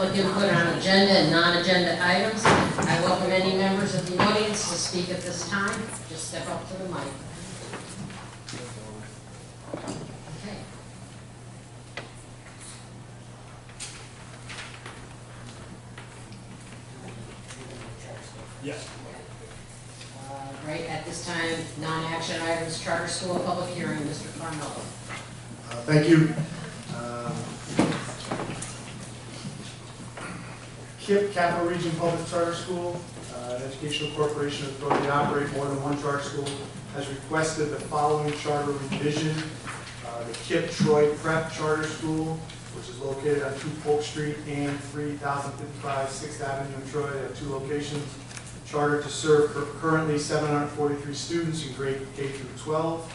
public input on agenda and non-agenda items. I welcome any members of the audience to speak at this time. Just step up to the mic. Okay. Yes. Right, at this time, non-action items, charter school public hearing, Mr. Carmelo. Thank you. KIPP, Capital Region Public Charter School, an educational corporation authority to operate more than one charter school, has requested the following charter revision. The KIPP Troy Prep Charter School, which is located on 2 Polk Street and 3055 6th Avenue in Troy. They have 2 locations. Chartered to serve currently 743 students in grade K through 12.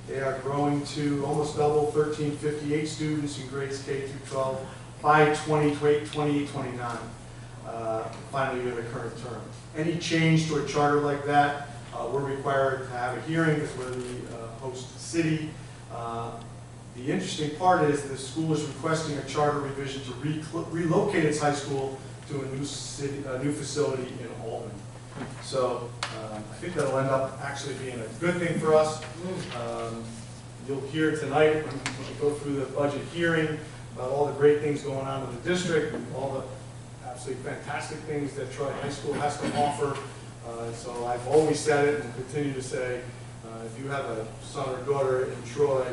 They are growing to almost double, 1358 students in grades K through 12 by 2028-29, final year of the current term. Any change to a charter like that, we're required to have a hearing because we're the host city. The interesting part is the school is requesting a charter revision to relocate its high school to a new facility in Albany. So I think that'll end up actually being a good thing for us. You'll hear tonight when we go through the budget hearing about all the great things going on in the district, and all the absolutely fantastic things that Troy High School has to offer. So I've always said it and continue to say, if you have a son or daughter in Troy,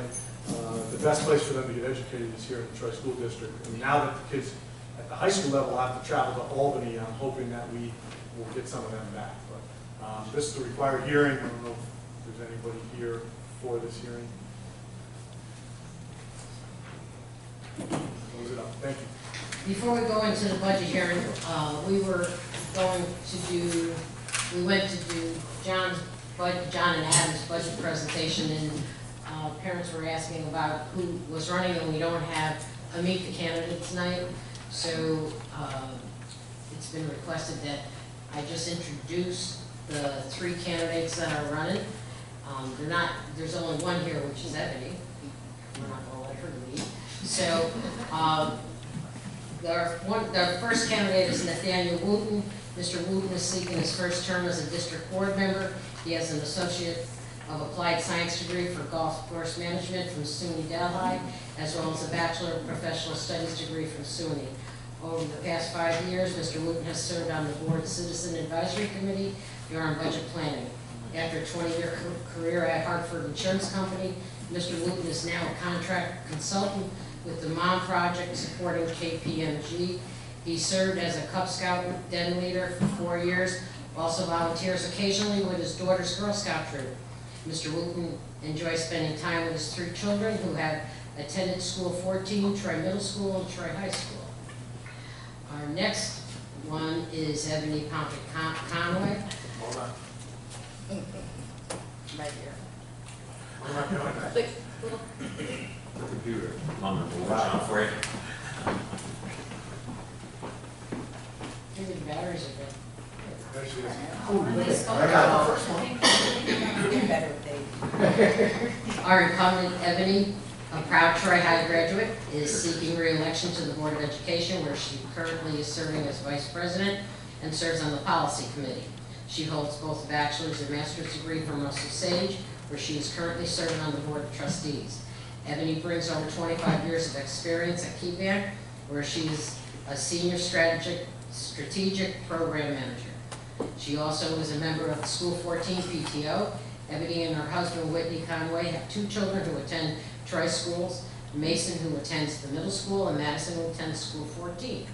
the best place for them to get educated is here in the Troy School District. And now that the kids at the high school level have to travel to Albany, I'm hoping that we will get some of them back. But this is the required hearing. I don't know if there's anybody here for this hearing. Close it up. Thank you. Before we go into the budget hearing, we went to do John and Adam's budget presentation, and parents were asking about who was running, and we don't have a meet the candidates night. So it's been requested that I just introduce the 3 candidates that are running. There's only one here, which is Ebony. We're not going to let her lead. So the first candidate is Nathaniel Wooten. Mr. Wooten is seeking his first term as a district board member. He has an Associate of Applied Science degree for golf course management from SUNY Delhi, as well as a Bachelor of Professional Studies degree from SUNY. Over the past 5 years, Mr. Wooten has served on the Board Citizen Advisory Committee during budget planning. After a 20-year career at Hartford Insurance Company, Mr. Wooten is now a contract consultant with the Mom Project supporting KPMG. He served as a Cub Scout den leader for 4 years, also volunteers occasionally with his daughter's Girl Scout troop. Mr. Wooten enjoys spending time with his 3 children who have attended School 14, Troy Middle School, and Troy High School. Our next one is Ebony Conway. Hold on. Right here. The computer. I'm going to watch out for you. Maybe the batteries are good. There she is. I got the first one. Our incumbent, Ebony, a proud Troy High graduate, is seeking re-election to the Board of Education, where she currently is serving as Vice President and serves on the Policy Committee. She holds both a bachelor's and master's degree from Russell Sage, where she is currently serving on the Board of Trustees. Ebony brings over 25 years of experience at KeyBank, where she is a Senior Strategic Program Manager. She also is a member of the School 14 PTO. Ebony and her husband, Whitney Conway, have 2 children who attend Troy schools, Mason, who attends the middle school, and Madison, who attends School 14.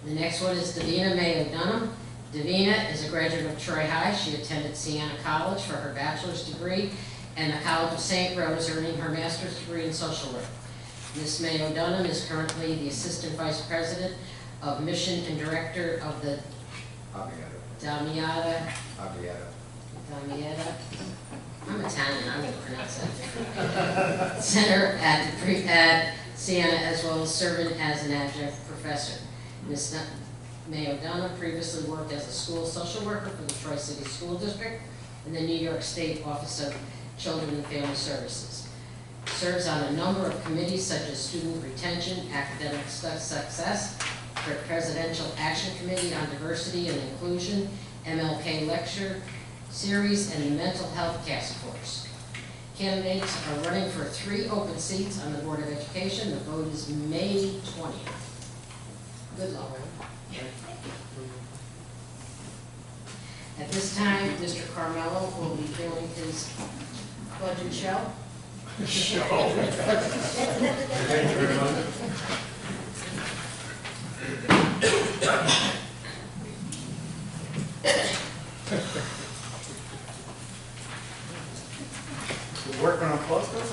The next one is Davina May O'Donnell. Davina is a graduate of Troy High. She attended Siena College for her bachelor's degree, and the College of St. Rose, earning her master's degree in social work. Ms. May O'Donnell is currently the Assistant Vice President of Mission and Director of the Damietta. I'm Italian, I'm going to pronounce that. Center at Siena, as well as serving as an adjunct professor. Ms. May O'Donnell previously worked as a school social worker for the Troy City School District and the New York State Office of Children and Family Services. Serves on a number of committees such as Student Retention, Academic Success, Presidential Action Committee on Diversity and Inclusion, MLK Lecture Series, and the Mental Health Task Force. Candidates are running for 3 open seats on the Board of Education. The vote is May 20th. Good luck. At this time, Mr. Carmelo will be doing his budget show. Thank you very much. We're working on posters?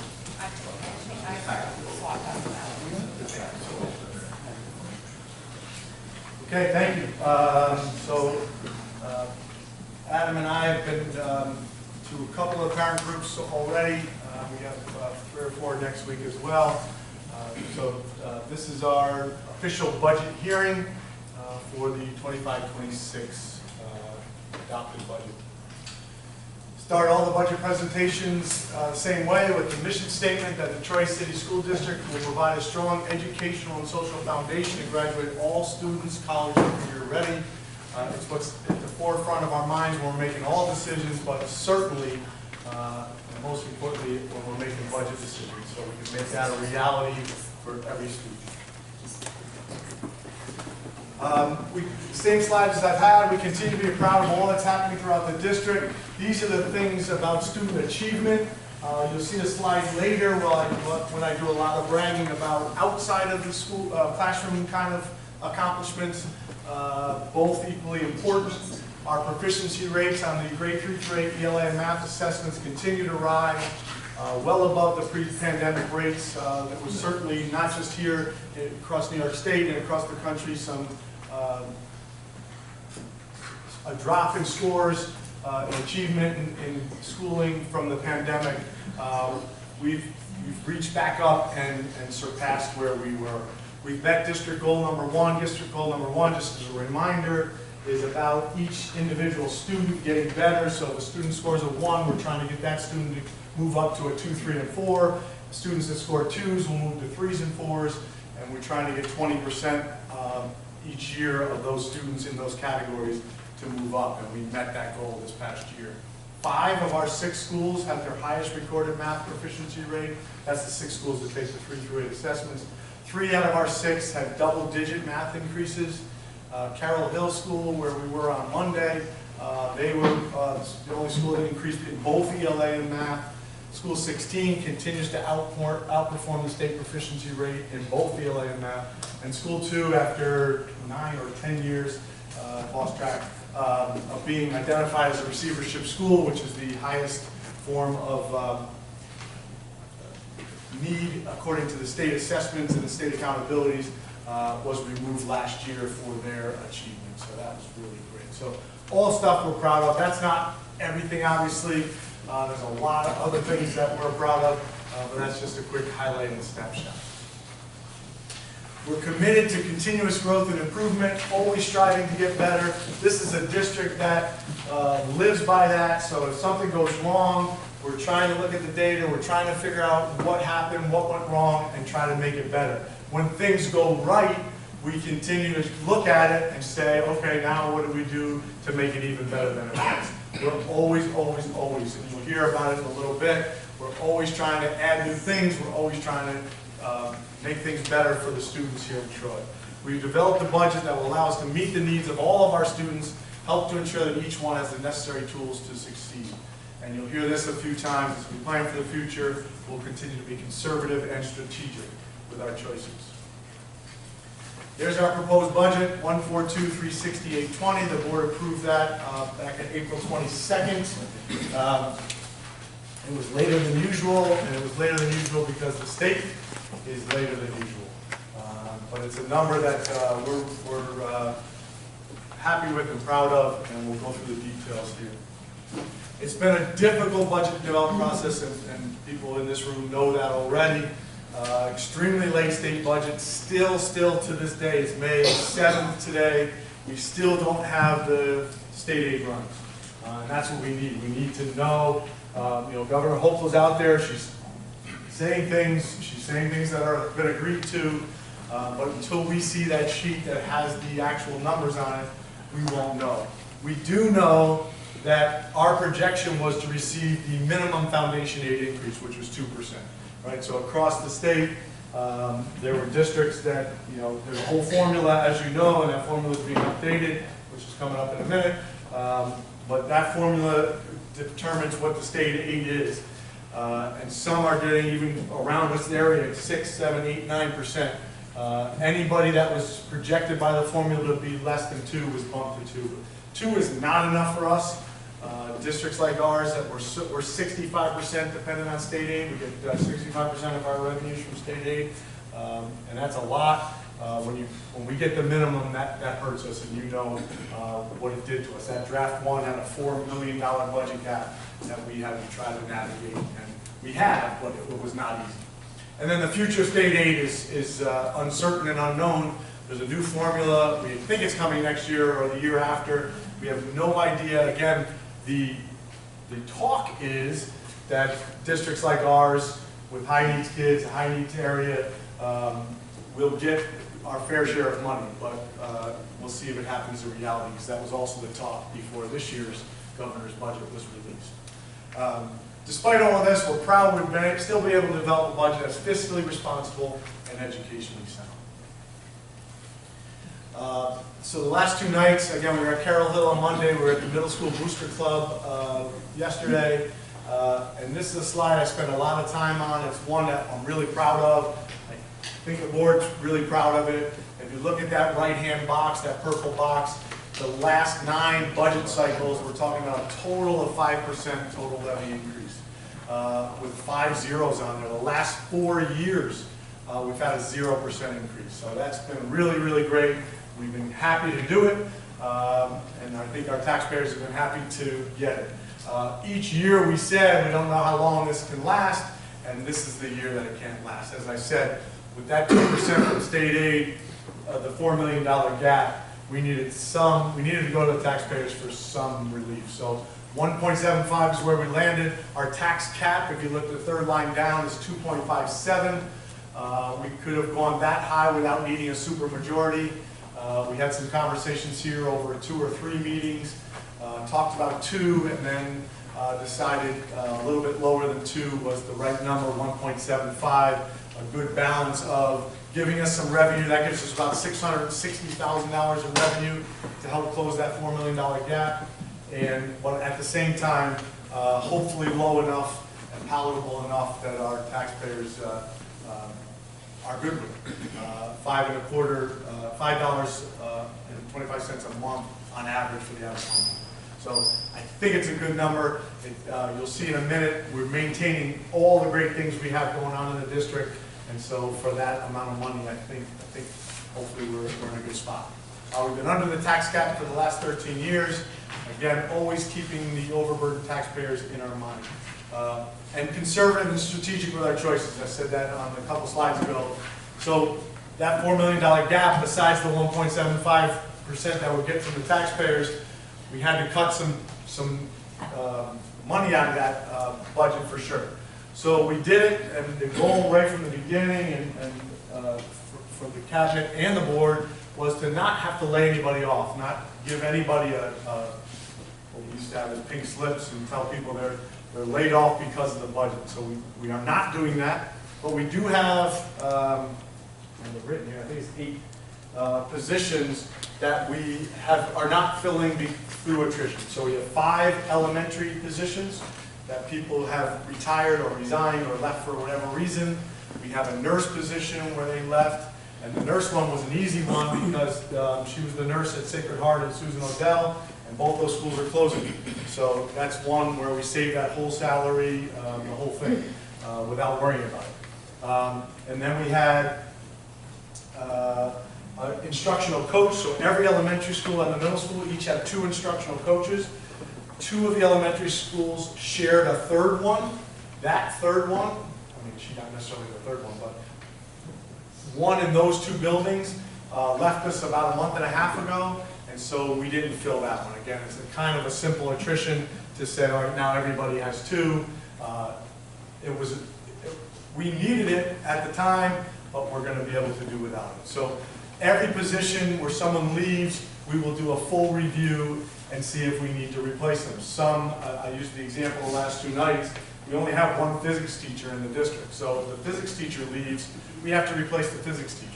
Okay, thank you. Adam and I have been to a couple of parent groups already. We have 3 or 4 next week as well. This is our official budget hearing for the 25-26 adopted budget. Start all the budget presentations the same way with the mission statement that the Troy City School District will provide a strong educational and social foundation to graduate all students college and career ready. It's what's at the forefront of our minds when we're making all decisions, but certainly, and most importantly, when we're making budget decisions, so we can make that a reality for every student. Same slides as I've had, we continue to be proud of all that's happening throughout the district. These are the things about student achievement. You'll see a slide later when I do a lot of bragging about outside of the school classroom kind of accomplishments, both equally important. Our proficiency rates on the grade 3 through 8 ELA and math assessments continue to rise, well above the pre-pandemic rates. That was certainly not just here across New York State and across the country, a drop in scores and achievement in schooling from the pandemic. We've reached back up and surpassed where we were. We've met district goal number 1. District goal number 1, just as a reminder, is about each individual student getting better. So if a student scores a 1, we're trying to get that student to move up to a 2, 3, and 4. Students that score 2s will move to 3s and 4s, and we're trying to get 20% each year of those students in those categories to move up, and we met that goal this past year. 5 of our 6 schools have their highest recorded math proficiency rate. That's the 6 schools that take the 3 through 8 assessments. 3 out of our 6 had double-digit math increases. Carroll Hill School, where we were on Monday, they were the only school that increased in both ELA and math. School 16 continues to outperform the state proficiency rate in both ELA and math. And School 2, after 9 or 10 years, lost track, of being identified as a receivership school, which is the highest form of need according to the state assessments and the state accountabilities, was removed last year for their achievement. So that was really great. So all stuff we're proud of. That's not everything, obviously. There's a lot of other things that we're proud of, but that's just a quick highlight and snapshot. We're committed to continuous growth and improvement, always striving to get better. This is a district that lives by that, so if something goes wrong, we're trying to look at the data, we're trying to figure out what happened, what went wrong, and try to make it better. When things go right, we continue to look at it and say, okay, now what do we do to make it even better than it was? We're always, and you'll hear about it in a little bit, we're always trying to add new things, we're always trying to make things better for the students here in Troy. We've developed a budget that will allow us to meet the needs of all of our students, help to ensure that each one has the necessary tools to succeed. And you'll hear this a few times. As we plan for the future, we'll continue to be conservative and strategic with our choices. There's our proposed budget, 142,368.20. The board approved that back on April 22nd. It was later than usual, and it was later than usual because the state is later than usual. But it's a number that we're happy with and proud of, and we'll go through the details here. It's been a difficult budget development process, and people in this room know that already. Extremely late state budget, still to this day, it's May 7th today, we still don't have the state aid runs. And that's what we need. We need to know, Governor Hochul's out there, she's saying things that are been agreed to, but until we see that sheet that has the actual numbers on it, we won't know. We do know that our projection was to receive the minimum foundation aid increase, which was 2%. Right? So across the state, there were districts that, there's a whole formula, as you know, and that formula is being updated, which is coming up in a minute. But that formula determines what the state aid is. And some are getting even around this area, 6, 7, 8, 9%. Anybody that was projected by the formula to be less than 2 was bumped to 2. 2 is not enough for us. Districts like ours that we're 65% dependent on state aid. We get 65% of our revenues from state aid, and that's a lot. When we get the minimum, that hurts us, and what it did to us. That draft one had a $4 million budget gap that we had to try to navigate, and we have, but it was not easy. And then the future state aid is uncertain and unknown. There's a new formula. We think it's coming next year or the year after. We have no idea. Again, the talk is that districts like ours with high needs kids, a high needs area, will get our fair share of money, but we'll see if it happens in reality, because that was also the talk before this year's governor's budget was released. Despite all of this, we're proud we've still be able to develop a budget that's fiscally responsible and educationally sound. So the last 2 nights, again, we were at Carroll Hill on Monday, we were at the Middle School Booster Club yesterday, and this is a slide I spent a lot of time on. It's one that I'm really proud of. I think the board's really proud of it. If you look at that right-hand box, that purple box, the last 9 budget cycles, we're talking about a total of 5% total levy increase, with 5 zeros on there. The last 4 years, we've had a 0% increase. So that's been really, really great. We've been happy to do it, and I think our taxpayers have been happy to get it. Each year we said we don't know how long this can last, and this is the year that it can't last. As I said, with that 2% from state aid, the $4 million gap, we needed to go to the taxpayers for some relief. So 1.75 is where we landed. Our tax cap, if you look at the third line down, is 2.57. We could have gone that high without needing a supermajority. We had some conversations here over 2 or 3 meetings, talked about 2, and then decided a little bit lower than 2 was the right number, 1.75, a good balance of giving us some revenue. That gives us about $660,000 in revenue to help close that $4 million gap, but at the same time, hopefully low enough and palatable enough that our taxpayers are good with it. $5.25 a month on average for the average home. So I think it's a good number. You'll see in a minute, we're maintaining all the great things we have going on in the district, and so for that amount of money, I think hopefully we're in a good spot. We've been under the tax cap for the last 13 years. Again, always keeping the overburdened taxpayers in our mind. And conservative and strategic with our choices. I said that on a couple slides ago. So that $4 million gap, besides the 1.75% that we'll get from the taxpayers, we had to cut some money out of that budget for sure. So we did it, and the goal right from the beginning and for the cabinet and the board was to not have to lay anybody off, not give anybody what we used to have as pink slips and tell people they're laid off because of the budget. So we are not doing that, but we do have, and they're written here, I think it's 8 positions that we are not filling through attrition. So we have 5 elementary positions that people have retired or resigned or left for whatever reason. We have a nurse position where they left, and the nurse one was an easy one because she was the nurse at Sacred Heart and Susan Odell, and both those schools are closing. So that's one where we saved that whole salary, the whole thing, without worrying about it. And then we had an instructional coach. So every elementary school and the middle school each had 2 instructional coaches. 2 of the elementary schools shared a third one. That third one, I mean, she's not necessarily the third one, but one in those 2 buildings left us about a month and a half ago, and so we didn't fill that one. Again, it's a kind of a simple attrition to say, all right, now everybody has 2. We needed it at the time, but we're going to be able to do without it. So every position where someone leaves, we will do a full review and see if we need to replace them. Some, I used the example the last 2 nights, we only have 1 physics teacher in the district. So if the physics teacher leaves, we have to replace the physics teacher.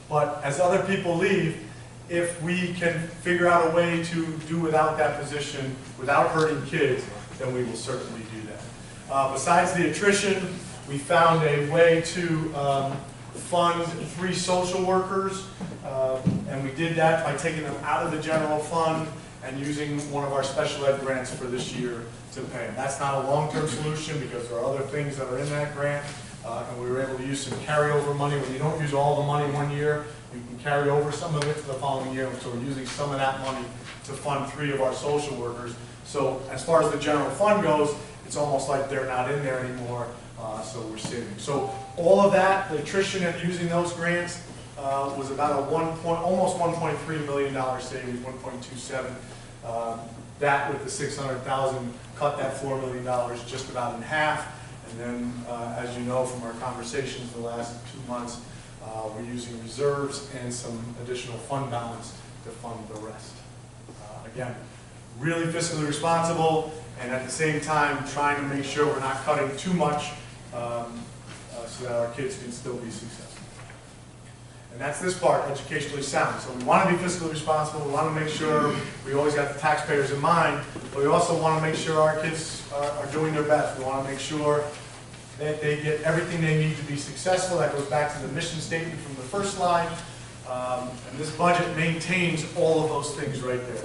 But as other people leave, if we can figure out a way to do without that position, without hurting kids, then we will certainly do that. Besides the attrition, we found a way to fund 3 social workers, and we did that by taking them out of the general fund and using one of our special ed grants for this year to pay them. That's not a long-term solution because there are other things that are in that grant, and we were able to use some carryover money. When you don't use all the money one year, you can carry over some of it to the following year, so we're using some of that money to fund 3 of our social workers. So as far as the general fund goes, it's almost like they're not in there anymore, so we're saving. So all of that, the attrition and using those grants was about a almost $1.3 million savings, 1.27. That with the 600,000 cut that $4 million just about in half. And then, as you know from our conversations the last 2 months, we're using reserves and some additional fund balance to fund the rest. Again, really fiscally responsible, and at the same time trying to make sure we're not cutting too much so that our kids can still be successful. And that's this part, educationally sound. So we want to be fiscally responsible, we want to make sure we always got the taxpayers in mind, but we also want to make sure our kids are doing their best. We want to make sure that they get everything they need to be successful. That goes back to the mission statement from the first slide. And this budget maintains all of those things right there.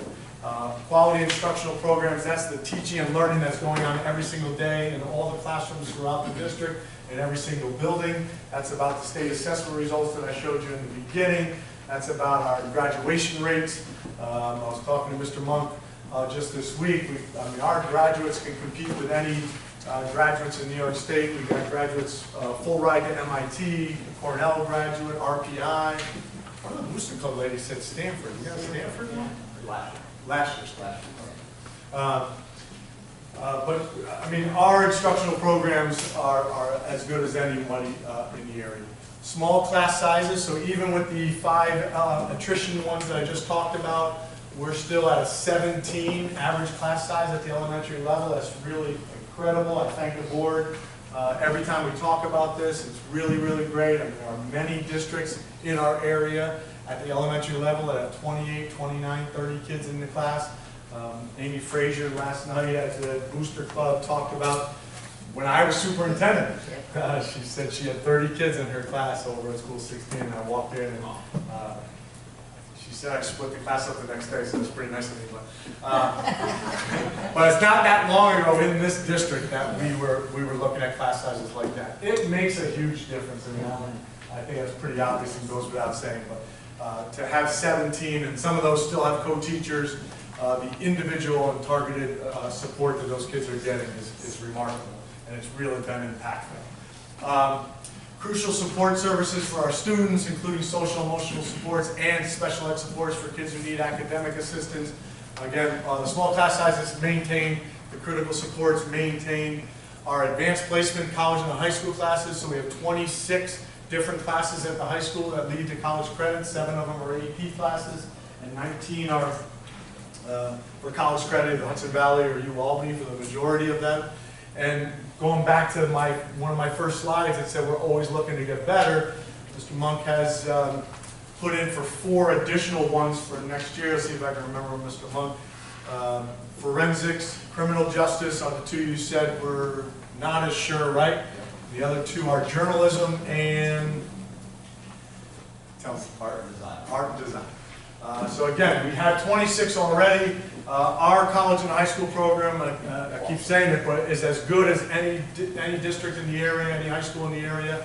Quality instructional programs, that's the teaching and learning that's going on every single day in all the classrooms throughout the district, in every single building. That's about the state assessment results that I showed you in the beginning. That's about our graduation rates. I was talking to Mr. Monk just this week. Our graduates can compete with any graduates in New York State. We've got graduates full ride to MIT, Cornell graduate, RPI. One of the Booster Club ladies said Stanford. You got a Stanford one? Last year. But I mean, our instructional programs are as good as anybody in the area. Small class sizes, so even with the 5 attrition ones that I just talked about, we're still at a 17 average class size at the elementary level. That's really incredible. I thank the board. Every time we talk about this, it's really, really great. I mean, there are many districts in our area at the elementary level that have 28, 29, 30 kids in the class. Amy Frazier last night at the Booster Club talked about when I was superintendent. She said she had 30 kids in her class over at School 16, and I walked in and she said I split the class up the next day, so it was pretty nice of me. But it's not that long ago in this district that we were looking at class sizes like that. It makes a huge difference. I mean, I think that's pretty obvious and goes without saying, but to have 17, and some of those still have co-teachers, the individual and targeted support that those kids are getting is remarkable, and it's really been impactful. Crucial support services for our students, including social emotional supports and special ed supports for kids who need academic assistance. Again, the small class sizes maintain, the critical supports maintain. Our advanced placement college and high school classes, so we have 26 different classes at the high school that lead to college credit. 7 of them are AP classes, and 19 are for college credit at Hudson Valley or UAlbany for the majority of them. And going back to one of my first slides that said we're always looking to get better, Mr. Monk has put in for 4 additional ones for next year. Let's see if I can remember Mr. Monk. Forensics, criminal justice are the 2 you said we're not as sure, right? The other 2 are journalism and art and design. So again, we have 26 already. Our college and high school program, I keep saying it, but is as good as any district in the area, any high school in the area.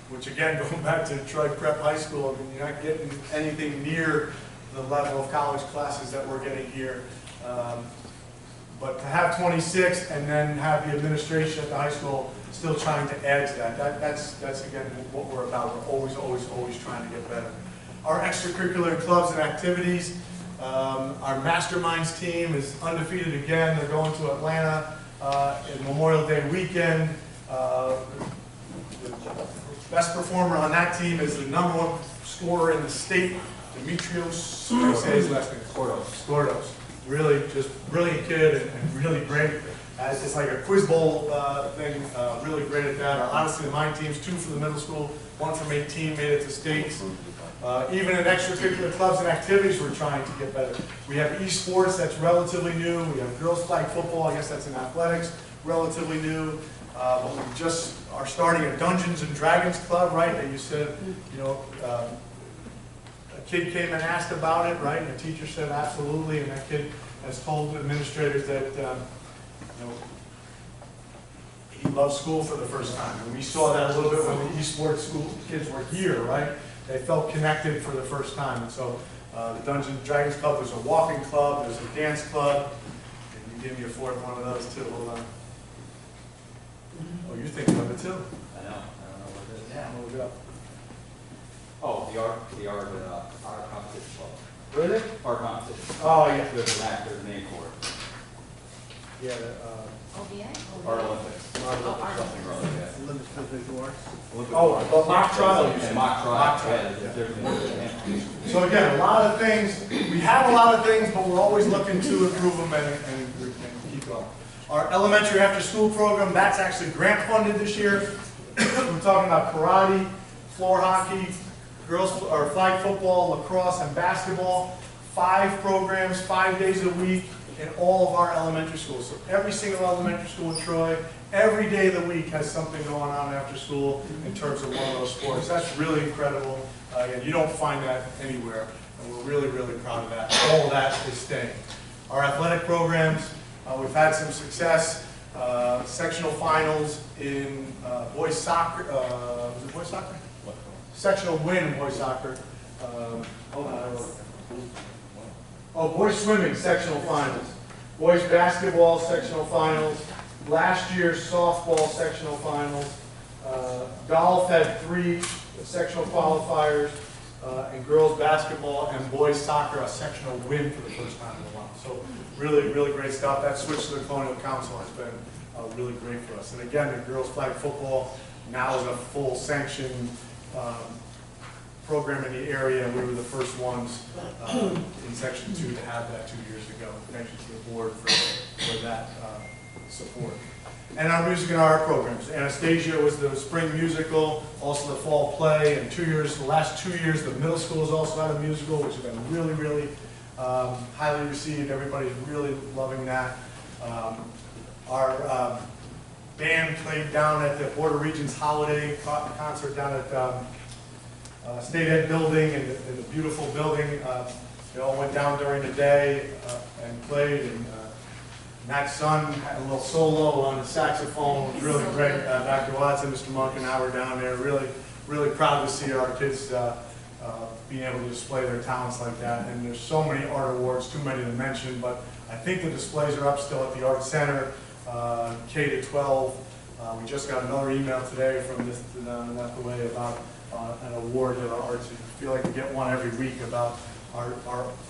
Which again, going back to Troy Prep High School, I mean, you're not getting anything near the level of college classes that we're getting here. But to have 26 and then have the administration at the high school still trying to add to that's again what we're about. We're always trying to get better. Our extracurricular clubs and activities, our masterminds team is undefeated again. They're going to Atlanta in Memorial Day weekend. The best performer on that team is the #1 scorer in the state, Demetrios, I say his last name. Gordos. Really just brilliant kid and really great. It's like a quiz bowl thing, really great at that. Honestly, my team's 2 for the middle school, 1 from 18 made it to states. Even in extracurricular clubs and activities, we're trying to get better. We have esports, that's relatively new. We have girls flag football, I guess that's in athletics, relatively new. But we just are starting a Dungeons and Dragons club, right? That you said, you know, a kid came and asked about it, right? And the teacher said absolutely, and that kid has told administrators that, you know, he loves school for the first time. And we saw that a little bit when the esports school kids were here, right? They felt connected for the first time. And so the Dungeons and Dragons Club, there's a walking club, there's a dance club. And you gave me a 4th one of those too. Hold on. Oh, you're thinking of it too? I know what it is. Yeah, look it up. Oh, the art competition club. What is it? Art competition. Oh, yeah. There's a name for it. Yeah, OBA? Art Olympics. Something wrong with that. Olympic visual arts. Olympic but mock trial. And mock trial. Mock trial, Yeah, yeah. there's more than that. So again, a lot of things, we have a lot of things, but we're always looking to improve them and keep going. Our elementary after-school program, that's actually grant funded this year. We're talking about karate, floor hockey, girls or flag football, lacrosse, and basketball. 5 programs, 5 days a week in all of our elementary schools. So every single elementary school in Troy, every day of the week has something going on after school in terms of one of those sports. That's really incredible. And you don't find that anywhere. And we're really, really proud of that. All of that is staying. Our athletic programs, we've had some success. Sectional finals in boys soccer. Was it boys soccer? Sectional win in boys soccer. Hold on. Oh, boys swimming sectional finals. Boys basketball sectional finals. Last year's softball sectional finals. Golf had 3 sectional qualifiers. And girls basketball and boys soccer a sectional win for the first time in a while. So really, really great stuff. That switch to the Colonial Council has been really great for us. And again, the girls flag football now is a full sanctioned program in the area, and we were the first ones in Section 2 to have that 2 years ago. Thank you to the board for that support. And our music and art programs. Anastasia was the spring musical, also the fall play, and the last 2 years, the middle school has also had a musical, which has been really, really highly received. Everybody's really loving that. Our band played down at the Board of Regents Holiday concert down at State Ed Building, in the beautiful building. They all went down during the day and played, and Matt's son had a little solo on the saxophone. It was really great. Dr. Watson, Mr. Monk, and I were down there. Really, really proud to see our kids being able to display their talents like that. And there's so many art awards, too many to mention, but I think the displays are up still at the Art Center, K to 12. We just got another email today from this left away about an award that our arts, I feel like we get one every week about our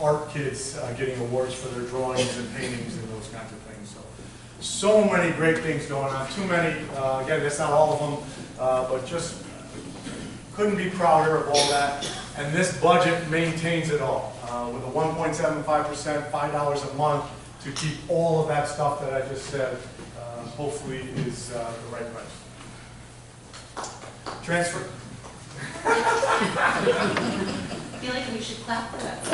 art kids getting awards for their drawings and paintings and those kinds of things. So many great things going on. Too many, again, that's not all of them, but just couldn't be prouder of all that. And this budget maintains it all with a 1.75%, $5 a month to keep all of that stuff that I just said, hopefully is the right price. Transfer. I feel like we should clap for that.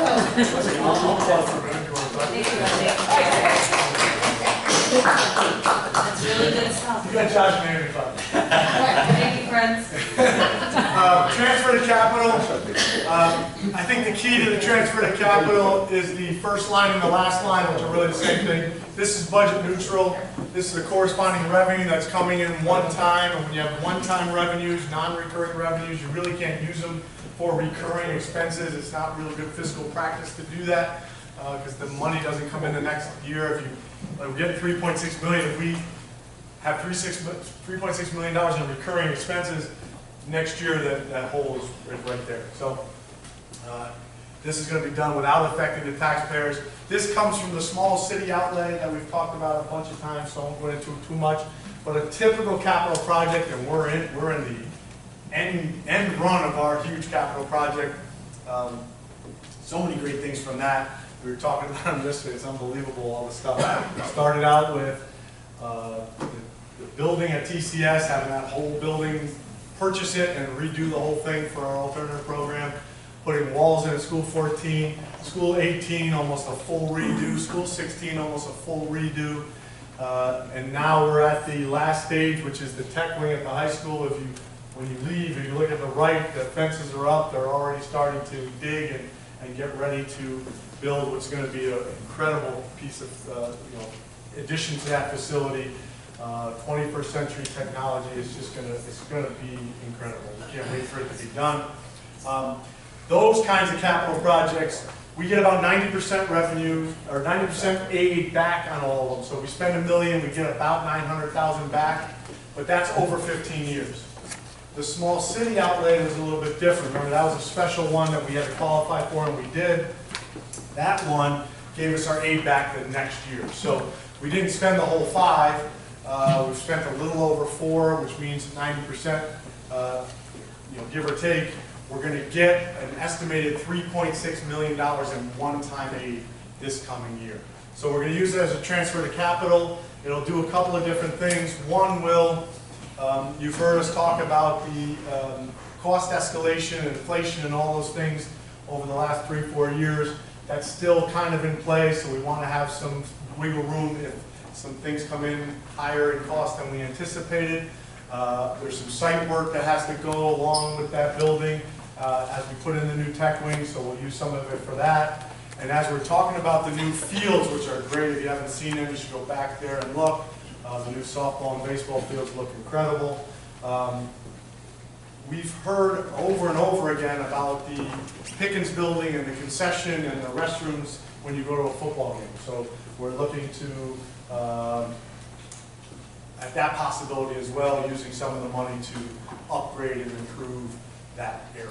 That's really good stuff. You got Josh Manning fun. Thank you, friends. Transfer to capital. I think the key to the transfer to capital is the first line and the last line, which are really the same thing. This is budget neutral. This is the corresponding revenue that's coming in one time. And when you have one-time revenues, non-recurring revenues, you really can't use them for recurring expenses. It's not really good fiscal practice to do that because the money doesn't come in the next year. If you get $3.6 million, if we have $3.6 million in recurring expenses, next year that hole is right there. So this is going to be done without affecting the taxpayers. This comes from the small city outlay that we've talked about a bunch of times, so I won't go into it too much. But a typical capital project, and we're in the end run of our huge capital project. So many great things from that. We were talking about them yesterday. It's unbelievable, all the stuff. It started out with the building at TCS, having that whole building, purchase it and redo the whole thing for our alternative program. Putting walls in at School 14, School 18, almost a full redo, School 16, almost a full redo. And now we're at the last stage, which is the tech wing at the high school. When you leave, if you look at the right, the fences are up. They're already starting to dig and get ready to build what's going to be an incredible piece of addition to that facility. 21st century technology is just going to be incredible. We can't wait for it to be done. Those kinds of capital projects, we get about 90% revenue or 90% aid back on all of them. So if we spend $1 million, we get about $900,000 back, but that's over 15 years. The small city outlay was a little bit different. Remember, that was a special one that we had to qualify for, and we did. That one gave us our aid back the next year. So we didn't spend the whole 5. We've spent a little over 4, which means 90%, give or take. We're going to get an estimated $3.6 million in one-time aid this coming year. So we're going to use it as a transfer to capital. It'll do a couple of different things. One will, you've heard us talk about the cost escalation and inflation and all those things over the last 3-4 years. That's still kind of in play, so we want to have some wiggle room if some things come in higher in cost than we anticipated. There's some site work that has to go along with that building as we put in the new tech wing, so we'll use some of it for that. And as we're talking about the new fields, which are great, if you haven't seen them, you should go back there and look. The new softball and baseball fields look incredible. We've heard over and over again about the Pickens building and the concession and the restrooms when you go to a football game. So we're looking to at that possibility as well, using some of the money to upgrade and improve that area.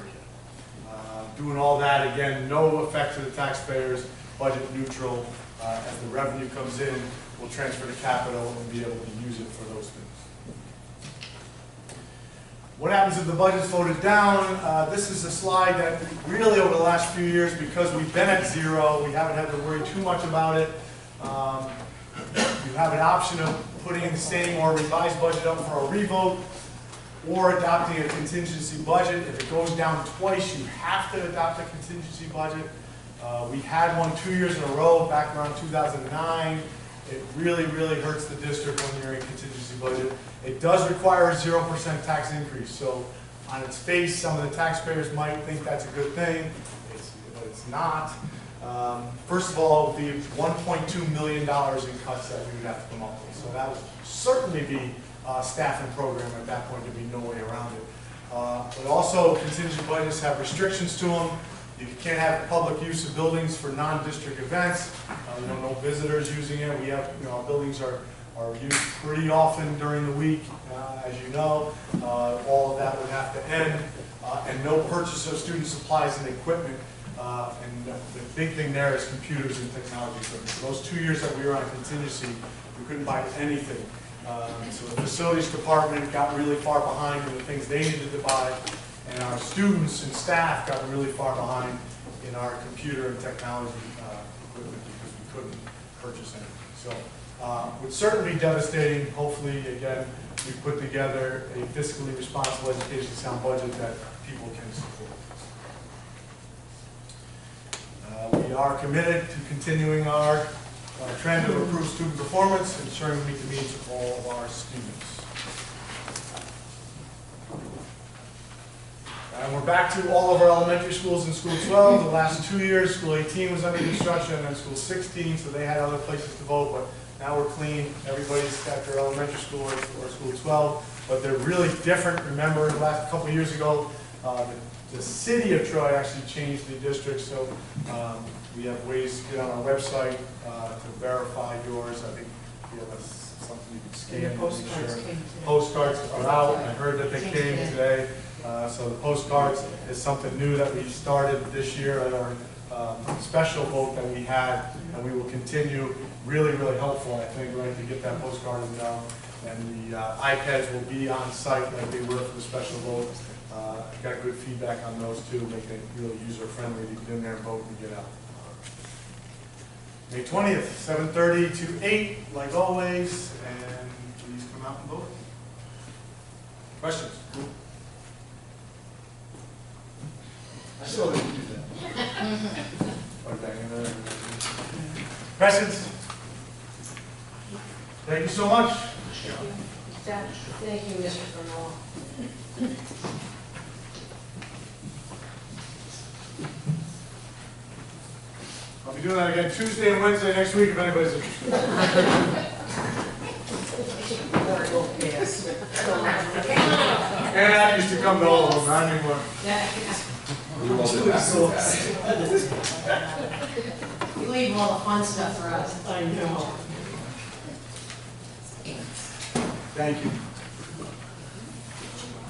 Doing all that, again, no effect to the taxpayers, budget neutral. As the revenue comes in, we'll transfer to capital and be able to use it for those things. What happens if the budget's voted down? This is a slide that really over the last few years, because we've been at 0, we haven't had to worry too much about it. You have an option of putting the same or revised budget up for a revote, or adopting a contingency budget. If it goes down twice, you have to adopt a contingency budget. We had one 2 years in a row back around 2009. It really, really hurts the district when you're in contingency budget. It does require a 0% tax increase. So on its face, some of the taxpayers might think that's a good thing, but it's not. First of all, the $1.2 million in cuts that we would have to come up with. So that would certainly be staff and program at that point. There'd be no way around it. But also, contingency budgets have restrictions to them. You can't have public use of buildings for non-district events. No visitors using it. We have, our buildings are used pretty often during the week, as you know. All of that would have to end. And no purchase of student supplies and equipment. And the big thing there is computers and technology equipment. So those 2 years that we were on contingency, we couldn't buy anything. So the facilities department got really far behind in the things they needed to buy, and our students and staff got really far behind in our computer and technology equipment because we couldn't purchase anything. So it would certainly be devastating. Hopefully, again, we put together a fiscally responsible education sound budget that people can support. We are committed to continuing our trend of improved student performance, ensuring we meet the needs of all of our students. And we're back to all of our elementary schools in School 12. The last 2 years, School 18 was under construction, and then School 16, so they had other places to vote, but now we're clean. Everybody's got their elementary school or School 12, but they're really different. Remember, the last couple of years ago, the city of Troy actually changed the district, so we have ways to get on our website to verify yours. I think we have something you can scan. And the postcards came today. Postcards are out. I heard that they came today. So the postcards is something new that we started this year at our special vote that we had, and we will continue. Really, really helpful, I think, right, to get that postcard and the iPads will be on site like they were for the special vote. Got good feedback on those too, make it really user-friendly to get in there and vote and get out. May 20th, 7:30 to 8, like always, and please come out and vote. Questions? I still didn't do that. Okay. Questions? Thank you so much. Thank you, Mr. Furlong. I'll be doing that again Tuesday and Wednesday next week if anybody's interested. And I used to come to all of them, not anymore. You leave all the fun stuff for us. I know. Thank you.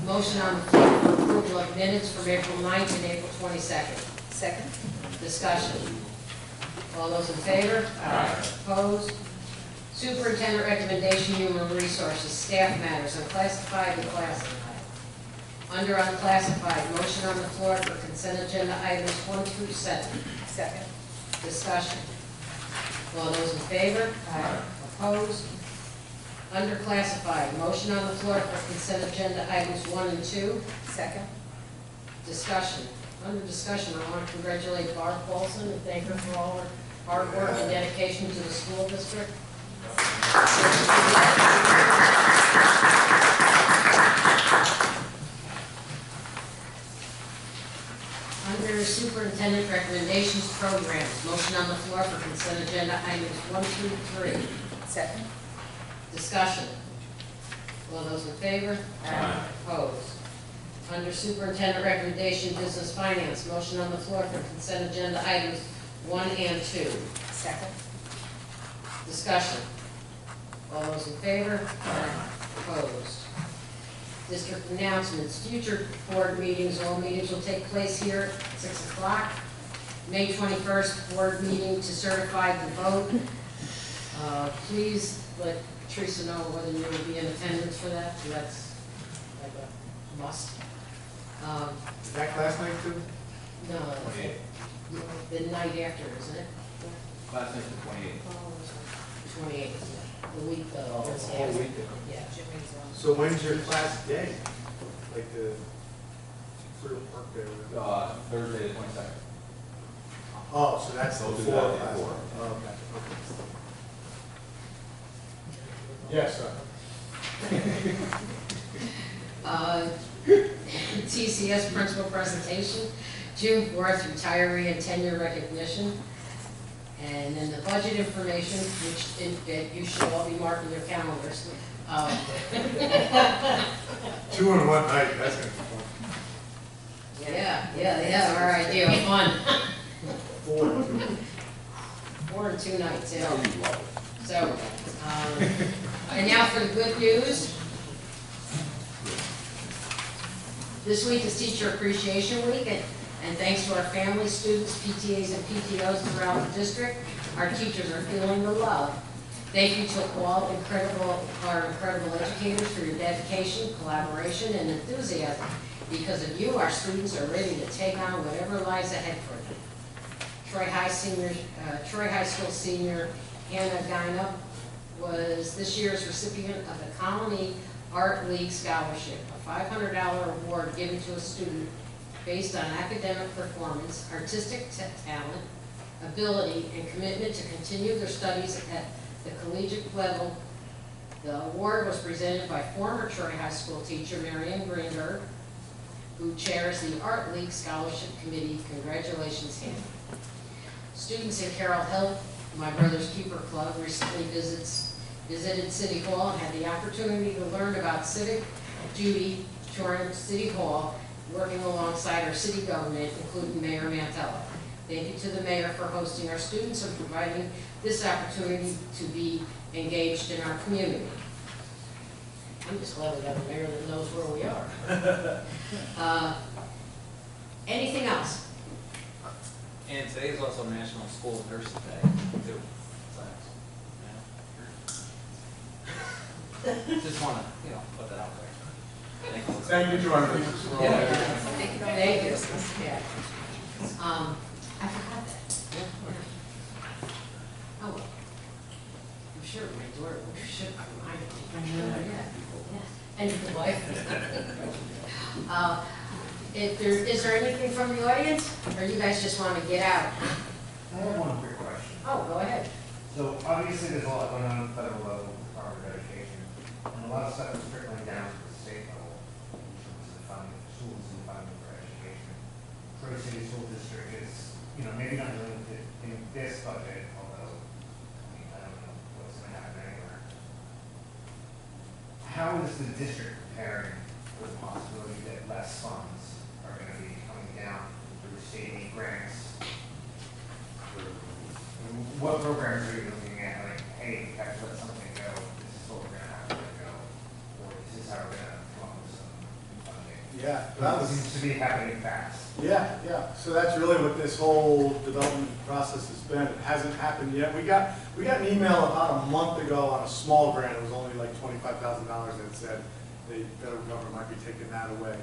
Motion on the floor for approval of minutes from April 9th and April 22nd. Second. Discussion. All those in favor? Aye. Opposed? Superintendent recommendation, human resources, staff matters, unclassified and classified. Under unclassified, motion on the floor for consent agenda items 1 through 7. Second. Discussion. All those in favor? Aye. Opposed? Under classified, motion on the floor for consent agenda items 1 and 2. Second. Discussion. Under discussion, I want to congratulate Barb Paulson and thank her for all her hard work and dedication to the school district. Under superintendent recommendations programs, motion on the floor for consent agenda items 1 through 3. Second. Discussion. All those in favor? Aye. Opposed? Under superintendent recommendation, business finance, motion on the floor for consent agenda items 1 and 2. Second. Discussion. All those in favor? Opposed? District announcements, future board meetings, all meetings will take place here at 6 o'clock. May 21st, board meeting to certify the vote. Please let Teresa know whether you will be in attendance for that, so that's like a must. Is that class night too? No, 28. the night after, isn't it? Last night's the 28th. 28th, the week, Oh, that's the whole after. week. Yeah. So when's your class day? Like the sort of work day? Thursday the 22nd. Oh, so that's They'll do before that class. before. Oh, okay. Yes, sir. TCS principal presentation, June 4th, retiree and tenure recognition. And then the budget information, which you should all be marking your calendars. 2 in 1 night, that's gonna be fun. Yeah, our idea of fun. 4. 4 and 2 nights, yeah. So, and now for the good news. This week is Teacher Appreciation Week, and thanks to our families, students, PTAs, and PTOs throughout the district, our teachers are feeling the love. Thank you to all our incredible educators for your dedication, collaboration, and enthusiasm. Because of you, our students are ready to take on whatever lies ahead for them. Troy High School senior Hannah Guinup was this year's recipient of the Colony Art League Scholarship, a $500 award given to a student based on academic performance, artistic talent, ability, and commitment to continue their studies at the collegiate level. The award was presented by former Troy High School teacher Marianne Greenberg, who chairs the Art League Scholarship Committee. Congratulations, Hannah. Students in Carroll Hill, my brother's keeper club, recently visited City Hall and had the opportunity to learn about civic duty touring City Hall, working alongside our city government, including Mayor Mantella. Thank you to the mayor for hosting our students and providing this opportunity to be engaged in our community. I'm just glad we got a mayor that knows where we are. Anything else? And today is also National School Nurses Day, too. Just wanna, put that out there. Thank you. Thank you, Jordan. Yeah. Thank you. Yeah. I forgot that. Oh, well. I'm sure my daughter should have reminded me. Yeah. And the wife. Is there anything from the audience, or you guys just want to get out? I have one quick question. Oh, go ahead. So obviously there's a lot going on at the federal level with Department of Education, and a lot of stuff is trickling down to the state level in terms of funding for schools and funding for education. Troy City School District is, maybe not limited in this budget, although, I don't know what's going to happen anywhere. How is the district preparing for the possibility that less funds are going to be coming down through state aid grants? What programs are you looking at, like, hey, we have to let something go, this is what we're gonna have to let go, or this is how we're gonna come up with some funding? Yeah, That seems to be happening fast. Yeah, so that's really what this whole development process has been. It hasn't happened yet. We got an email about a month ago on a small grant. It was only like $25,000 that said the federal government might be taking that away.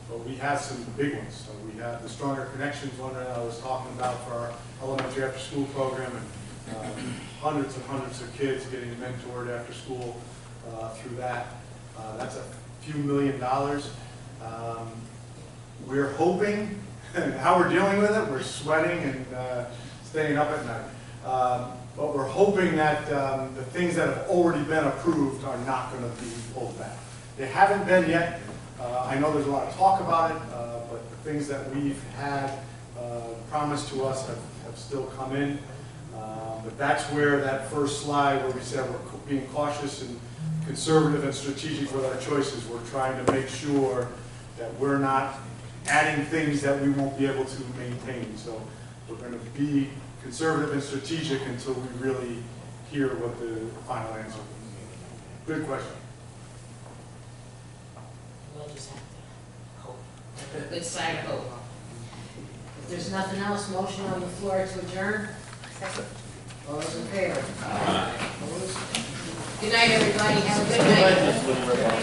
But we have some big ones. So we have the Stronger Connections one that I was talking about for our elementary after-school program, and hundreds and hundreds of kids getting mentored after school through that. That's a few $1 million. We're hoping, how we're dealing with it, we're sweating and staying up at night. But we're hoping that the things that have already been approved are not going to be pulled back. They haven't been yet. I know there's a lot of talk about it, but the things that we've had promised to us have still come in. But that's where that first slide where we said we're being cautious and conservative and strategic with our choices. We're trying to make sure that we're not adding things that we won't be able to maintain. So we're going to be conservative and strategic until we really hear what the final answer is. Good question. We'll just have to hope. A good side of hope. If there's nothing else, motion on the floor to adjourn. Second. All those in favor? Opposed? Good night, everybody. Have a good night.